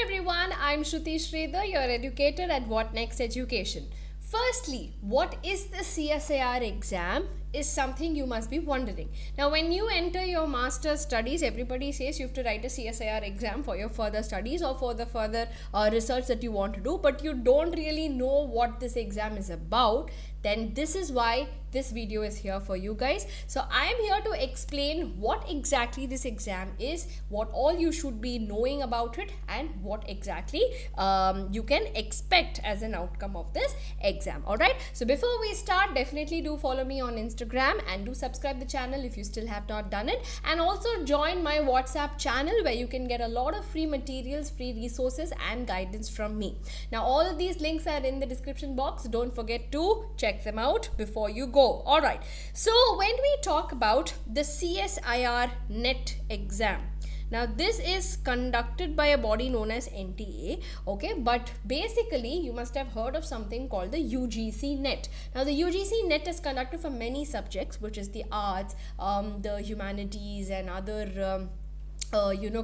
everyone, I'm Shruti Sridhar, your educator at What Next Education. Firstly, what is the CSIR exam is something you must be wondering. Now, when you enter your master's studies, everybody says you have to write a CSIR exam for your further studies or for the further research that you want to do, but you don't really know what this exam is about. Then this is why this video is here for you guys. So I am here to explain what exactly this exam is, what all you should be knowing about it, and what exactly you can expect as an outcome of this exam. Alright, so before we start, definitely do follow me on Instagram and do subscribe the channel if you still have not done it, and also join my WhatsApp channel where you can get a lot of free materials, free resources and guidance from me. Now all of these links are in the description box. Don't forget to check them out before you go. Alright, so when we talk about the CSIR NET exam, now this is conducted by a body known as NTA, okay, but basically you must have heard of something called the UGC NET. Now the UGC NET is conducted for many subjects, which is the arts, the humanities and other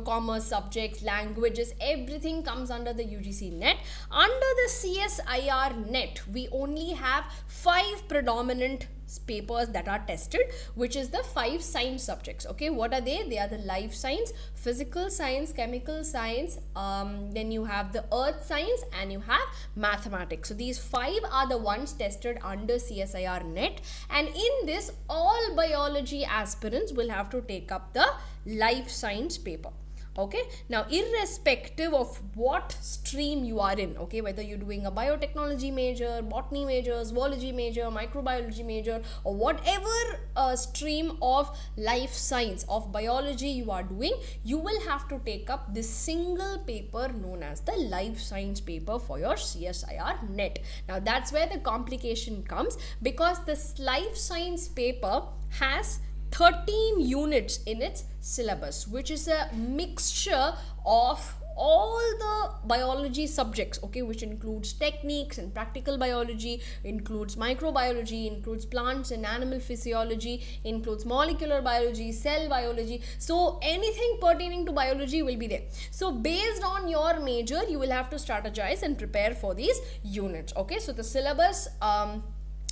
commerce subjects, languages, everything comes under the UGC NET. Under the CSIR NET, we only have 5 predominant papers that are tested, which is the 5 science subjects. Okay, what are they? They are the life science, physical science, chemical science, then you have the earth science, and you have mathematics. So these 5 are the ones tested under CSIR NET, and in this all biology aspirants will have to take up the life science paper. Okay, now irrespective of what stream you are in, okay, whether you're doing a biotechnology major, botany major, zoology major, microbiology major, or whatever stream of life science, of biology you are doing, you will have to take up this single paper known as the life science paper for your CSIR NET. Now that's where the complication comes, because this life science paper has 13 units in its syllabus, which is a mixture of all the biology subjects, okay, which includes techniques and practical biology, includes microbiology, includes plants and animal physiology, includes molecular biology, cell biology. So anything pertaining to biology will be there. So based on your major, you will have to strategize and prepare for these units. Okay, so the syllabus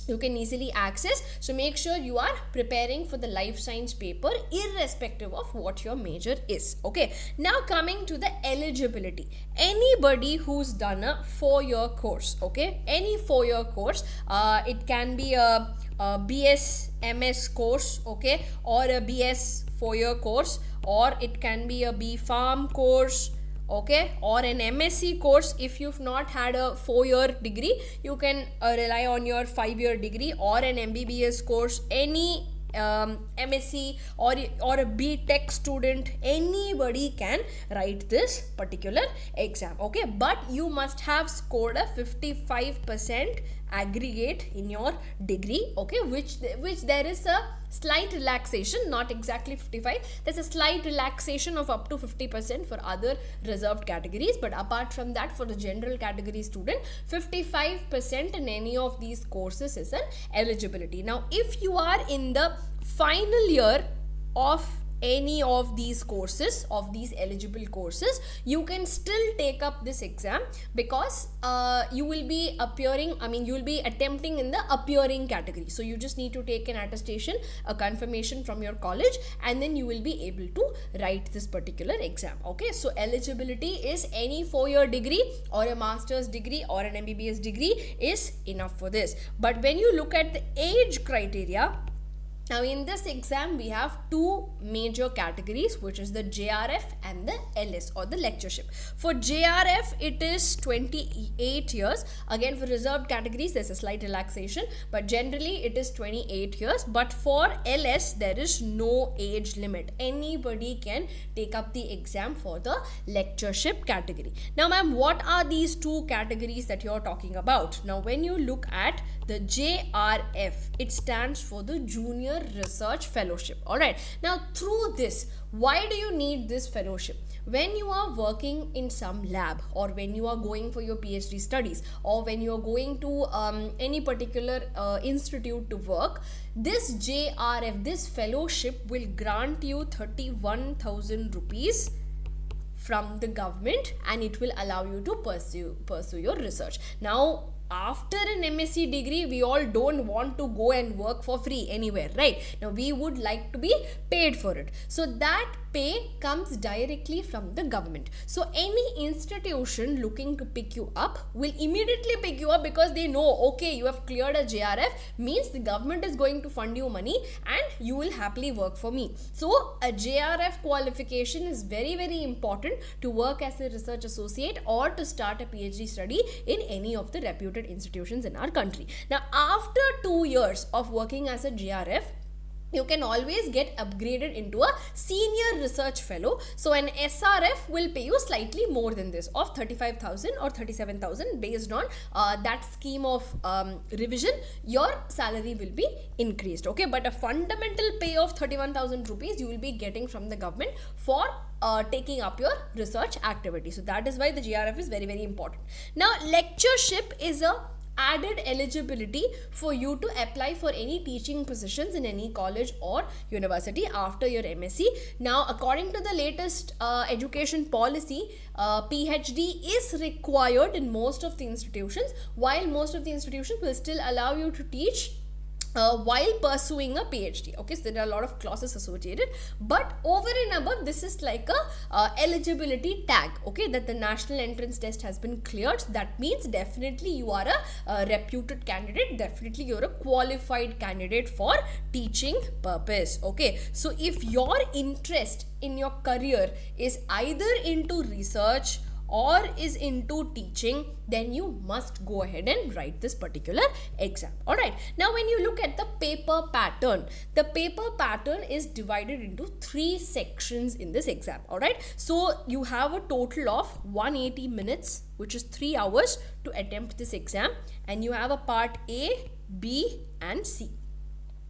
you can easily access, so make sure you are preparing for the life science paper irrespective of what your major is. Okay, now coming to the eligibility, anybody who's done a 4-year course, okay, any 4-year course, it can be a BS MS course, okay, or a BS 4-year course, or it can be a B Farm course, okay, or an MSc course. If you've not had a 4-year degree, you can rely on your 5-year degree, or an MBBS course, any MSc or a B.Tech student, anybody can write this particular exam. Okay, but you must have scored a 55% aggregate in your degree, okay, which there is a slight relaxation, not exactly 55, there's a slight relaxation of up to 50% for other reserved categories, but apart from that, for the general category student, 55% in any of these courses is an eligibility. Now if you are in the final year of any of these courses, of these eligible courses, you can still take up this exam, because you will be appearing, you will be attempting in the appearing category. So you just need to take an attestation, a confirmation from your college, and then you will be able to write this particular exam. Okay, so eligibility is any 4-year degree or a master's degree or an MBBS degree is enough for this. But when you look at the age criteria, now in this exam we have 2 major categories, which is the JRF and the LS, or the lectureship. For JRF it is 28 years. Again, for reserved categories there's a slight relaxation, but generally it is 28 years. But for LS there is no age limit. Anybody can take up the exam for the lectureship category. Now ma'am, what are these 2 categories that you're talking about? Now when you look at the JRF, it stands for the Junior Research Fellowship. Alright, now through this, why do you need this fellowship? When you are working in some lab, or when you are going for your PhD studies, or when you are going to any particular institute to work, this JRF, this fellowship will grant you 31,000 rupees from the government, and it will allow you to pursue your research. Now after an MSc degree, we all don't want to go and work for free anywhere, right? Now we would like to be paid for it. So that pay comes directly from the government. So any institution looking to pick you up will immediately pick you up, because they know, okay, you have cleared a JRF, means the government is going to fund you money and you will happily work for me. So a JRF qualification is very, very important to work as a research associate or to start a PhD study in any of the reputed institutions in our country. Now after 2 years of working as a JRF, you can always get upgraded into a senior research fellow. So an SRF will pay you slightly more than this, of 35,000 or 37,000, based on that scheme of revision. Your salary will be increased, okay? But a fundamental pay of 31,000 rupees you will be getting from the government for taking up your research activity. So that is why the GRF is very, very important. Now lectureship is a added eligibility for you to apply for any teaching positions in any college or university after your MSc. Now according to the latest education policy, PhD is required in most of the institutions, while most of the institutions will still allow you to teach while pursuing a PhD. Okay, so there are a lot of clauses associated, but over and above, this is like a eligibility tag, okay, that the national entrance test has been cleared. So that means definitely you are a reputed candidate, definitely you're a qualified candidate for teaching purpose. Okay, so if your interest in your career is either into research or is into teaching, then you must go ahead and write this particular exam. Alright, now when you look at the paper pattern, the paper pattern is divided into 3 sections in this exam. Alright, so you have a total of 180 minutes, which is 3 hours to attempt this exam, and you have a part A, B and C.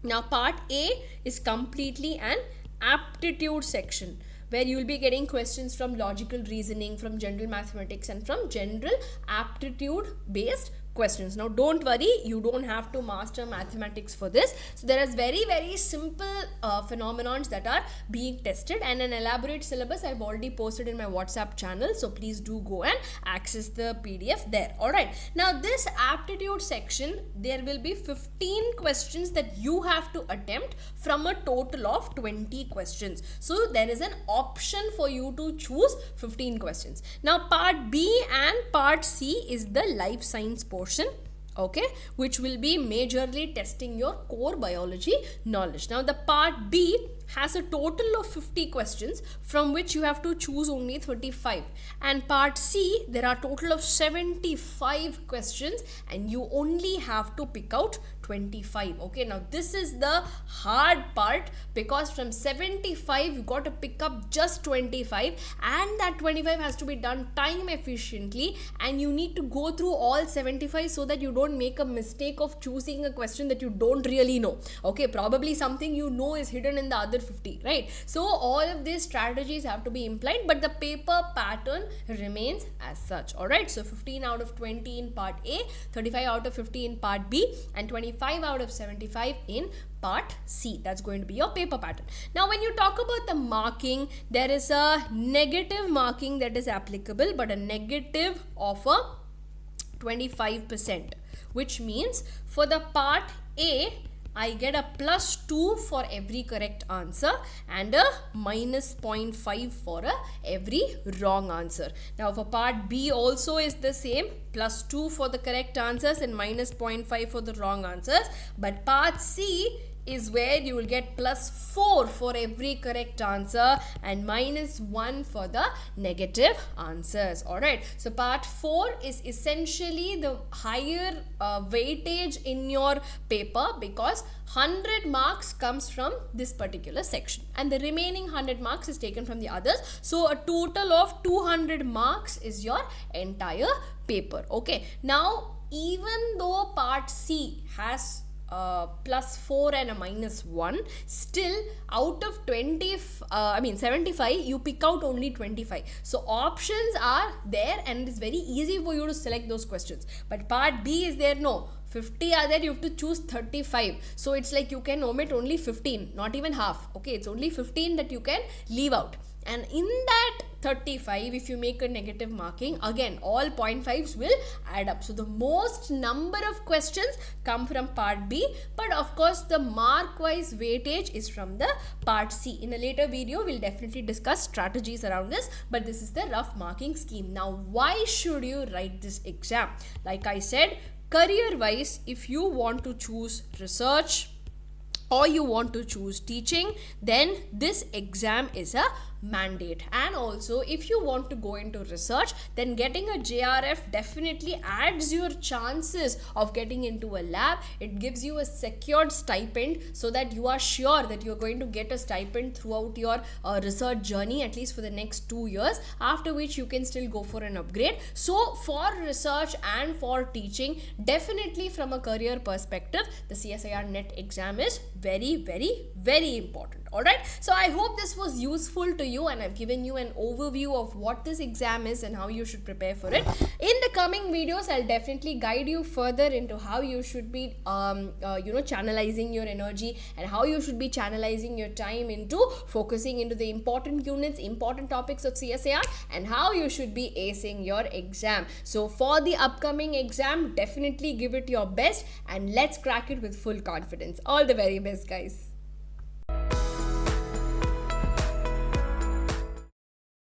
Now part A is completely an aptitude section, where you will be getting questions from logical reasoning, from general mathematics and from general aptitude based questions. Now don't worry, you don't have to master mathematics for this. So there is very, very simple phenomenons that are being tested, and an elaborate syllabus I've already posted in my WhatsApp channel, so please do go and access the PDF there. Alright, now this aptitude section, there will be 15 questions that you have to attempt from a total of 20 questions. So there is an option for you to choose 15 questions. Now part B and part C is the life science portion, okay, which will be majorly testing your core biology knowledge. Now the part B has a total of 50 questions, from which you have to choose only 35, and part C, there are total of 75 questions and you only have to pick out 25. Okay, now this is the hard part, because from 75 you got to pick up just 25, and that 25 has to be done time efficiently, and you need to go through all 75 so that you don't make a mistake of choosing a question that you don't really know. Okay, probably something you know is hidden in the other 50, right? So all of these strategies have to be implied, but the paper pattern remains as such. Alright, so 15 out of 20 in part A, 35 out of 50 in part B, and 25 out of 75 in part C. That's going to be your paper pattern. Now when you talk about the marking, there is a negative marking that is applicable, but a negative of a 25%, which means for the part A, I get a +2 for every correct answer and a -0.5 for every wrong answer. Now for part B also is the same, +2 for the correct answers and -0.5 for the wrong answers. But part C is where you will get +4 for every correct answer and -1 for the negative answers. Alright, so part 4 is essentially the higher weightage in your paper, because 100 marks comes from this particular section and the remaining 100 marks is taken from the others. So a total of 200 marks is your entire paper. Okay, now even though part C has +4 and a -1, still out of 75 you pick out only 25. So options are there and it's very easy for you to select those questions. But part B is there, no, 50 are there, you have to choose 35. So it's like you can omit only 15, not even half. Okay, it's only 15 that you can leave out. And in that 35, if you make a negative marking, again all 0.5s will add up. So the most number of questions come from part B, but of course the mark wise weightage is from the part C. In a later video we'll definitely discuss strategies around this, but this is the rough marking scheme. Now why should you write this exam? Like I said, career wise, if you want to choose research or you want to choose teaching, then this exam is a mandate. And also if you want to go into research, then getting a JRF definitely adds your chances of getting into a lab. It gives you a secured stipend so that you are sure that you're going to get a stipend throughout your research journey, at least for the next 2 years, after which you can still go for an upgrade. So for research and for teaching, definitely from a career perspective, the CSIR NET exam is very, very, very important. Alright, so I hope this was useful to you and I've given you an overview of what this exam is and how you should prepare for it. In the coming videos, I'll definitely guide you further into how you should be channelizing your energy and how you should be channelizing your time into focusing into the important units, important topics of CSIR, and how you should be acing your exam. So for the upcoming exam, definitely give it your best and let's crack it with full confidence. All the very best, guys.